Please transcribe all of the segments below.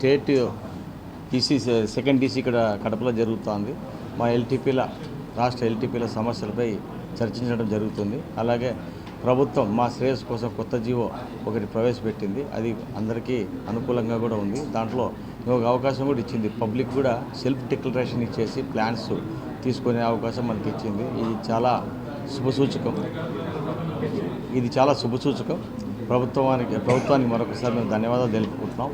State TC second TC ఇక్కడ కడపలో జరుగుతోంది. మా రాష్ట్ర ఎల్టీపీల సమస్యలపై చర్చించడం జరుగుతుంది. అలాగే ప్రభుత్వం మా శ్రేయస్సు కోసం కొత్త జీవో ఒకటి ప్రవేశపెట్టింది. అది అందరికీ అనుకూలంగా కూడా ఉంది. దాంట్లో ఒక అవకాశం కూడా ఇచ్చింది. పబ్లిక్ కూడా సెల్ఫ్ డిక్లరేషన్ ఇచ్చేసి ప్లాన్స్ తీసుకునే అవకాశం మనకి ఇచ్చింది. ఇది చాలా శుభసూచకం. ప్రభుత్వానికి మరొకసారి మేము ధన్యవాదాలు తెలుపుకుంటున్నాం.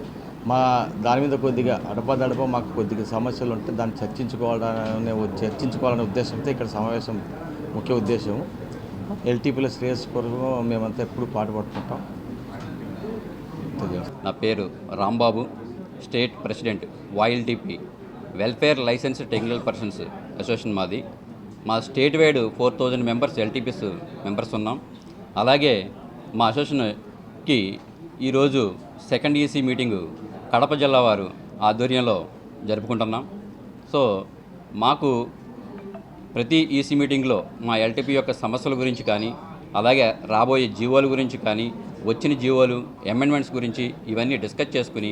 మా దాని మీద కొద్దిగా అడపదడప మాకు కొద్దిగా సమస్యలు ఉంటే దాన్ని చర్చించుకోవాలనే ఉద్దేశంతో ఇక్కడ సమావేశం ముఖ్య ఉద్దేశం. ఎల్టీపీల శ్రేయస్సు కొరకు మేమంతా ఎప్పుడు పాటుపడుతుంటాం. నా పేరు Rambabu, state president YLTP welfare license technical persons association మాది. మా state wide 4000 members LTPs members ఉన్నాం. అలాగే మా అసోసియేషన్కి ఈరోజు సెకండ్ ఈసీ మీటింగు కడప జిల్లా వారు ఆధ్వర్యంలో జరుపుకుంటున్నాం. సో మాకు ప్రతి ఈసీ మీటింగ్లో మా ఎల్టీపీ యొక్క సమస్యల గురించి కానీ, అలాగే రాబోయే జీవోల గురించి కానీ, వచ్చిన జీవోలు అమెండ్మెంట్స్ గురించి ఇవన్నీ డిస్కస్ చేసుకుని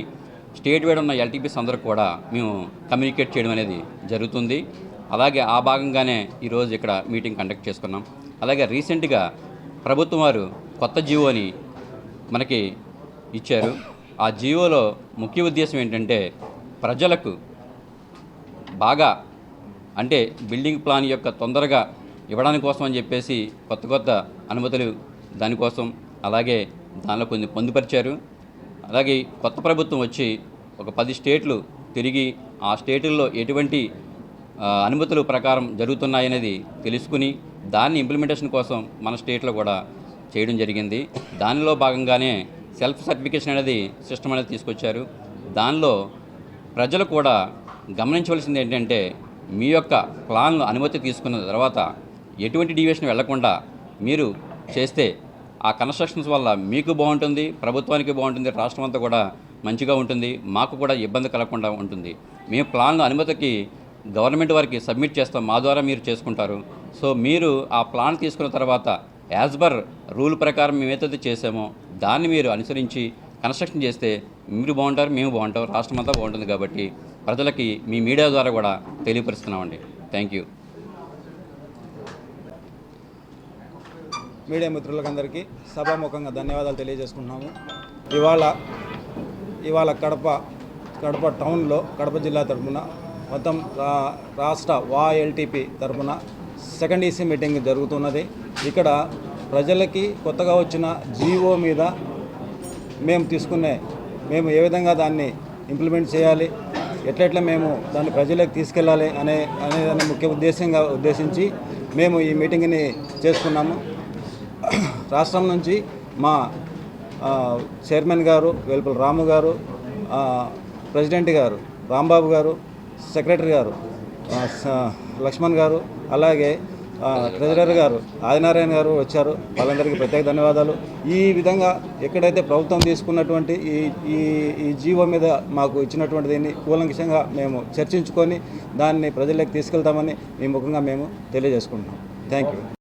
స్టేట్ వైడ్ ఉన్న ఎల్టీపీస్ అందరూ కూడా మేము కమ్యూనికేట్ చేయడం అనేది జరుగుతుంది. అలాగే ఆ భాగంగానే ఈరోజు ఇక్కడ మీటింగ్ కండక్ట్ చేసుకున్నాం. అలాగే రీసెంట్గా ప్రభుత్వం వారు కొత్త జీవోని మనకి ఇచ్చారు. ఆ జీవోలో ముఖ్య ఉద్దేశం ఏంటంటే ప్రజలకు బాగా అంటే బిల్డింగ్ ప్లాన్ యొక్క తొందరగా ఇవ్వడానికి కోసం అని చెప్పేసి కొత్త అనుమతులు దానికోసం, అలాగే దానిలో కొన్ని పొందుపరిచారు. అలాగే కొత్త ప్రభుత్వం వచ్చి ఒక 10 స్టేట్లు తిరిగి ఆ స్టేట్లలో ఎటువంటి అనుమతుల ప్రకారం జరుగుతున్నాయనేది తెలుసుకుని దాన్ని ఇంప్లిమెంటేషన్ కోసం మన స్టేట్లో కూడా చేయడం జరిగింది. దానిలో భాగంగానే సెల్ఫ్ సర్టిఫికేషన్ అనేది సిస్టమ్ అనేది తీసుకొచ్చారు. దానిలో ప్రజలు కూడా గమనించవలసింది ఏంటంటే మీ యొక్క ప్లాన్లు అనుమతి తీసుకున్న తర్వాత ఎటువంటి డీవియేషన్ వెళ్లకుండా మీరు చేస్తే ఆ కన్స్ట్రక్షన్స్ వల్ల మీకు బాగుంటుంది, ప్రభుత్వానికి బాగుంటుంది, రాష్ట్రం అంతా కూడా మంచిగా ఉంటుంది, మాకు కూడా ఇబ్బంది కలగకుండా ఉంటుంది. మేము ప్లాన్లు అనుమతికి గవర్నమెంట్ వారికి సబ్మిట్ చేస్తాం, మా ద్వారా మీరు చేసుకుంటారు. సో మీరు ఆ ప్లాన్ తీసుకున్న తర్వాత యాజ్ పర్ రూల్ ప్రకారం మేము ఏదైతే చేసామో దాన్ని మీరు అనుసరించి కన్స్ట్రక్షన్ చేస్తే మీరు బాగుంటారు, మేము బాగుంటాం, రాష్ట్రం అంతా బాగుంటుంది. కాబట్టి ప్రజలకి మీ మీడియా ద్వారా కూడా తెలియపరుస్తున్నామండి. Thank you. మీడియా మిత్రులకందరికీ సభాముఖంగా ధన్యవాదాలు తెలియజేసుకుంటున్నాము. ఇవాళ కడప టౌన్లో కడప జిల్లా తరఫున మొత్తం రాష్ట్ర YLTP తరఫున సెకండ్ ఈసీ మీటింగ్ జరుగుతున్నది. ఇక్కడ ప్రజలకి కొత్తగా వచ్చిన జీవో మీద మేము ఏ విధంగా దాన్ని ఇంప్లిమెంట్ చేయాలి, ఎట్లెట్లా మేము దాన్ని ప్రజలకు తీసుకెళ్ళాలి అనేదాన్ని ముఖ్య ఉద్దేశించి మేము ఈ మీటింగ్ని చేసుకున్నాము. రాష్ట్రం నుంచి మా చైర్మన్ గారు వెల్పల్ రాము గారు, ప్రెసిడెంట్ గారు రాంబాబు గారు, సెక్రటరీ గారు లక్ష్మణ్ గారు, అలాగే ట్రెజరర్ గారు ఆదినారాయణ గారు వచ్చారు. వాళ్ళందరికీ ప్రత్యేక ధన్యవాదాలు. ఈ విధంగా ఎక్కడైతే ప్రభుత్వం తీసుకున్నటువంటి ఈ జీవో మీద మాకు ఇచ్చినటువంటి దీన్ని కూలంకషంగా మేము చర్చించుకొని దాన్ని ప్రజలకు తీసుకెళ్తామని మీ ముఖంగా మేము తెలియజేసుకుంటున్నాం. Thank you.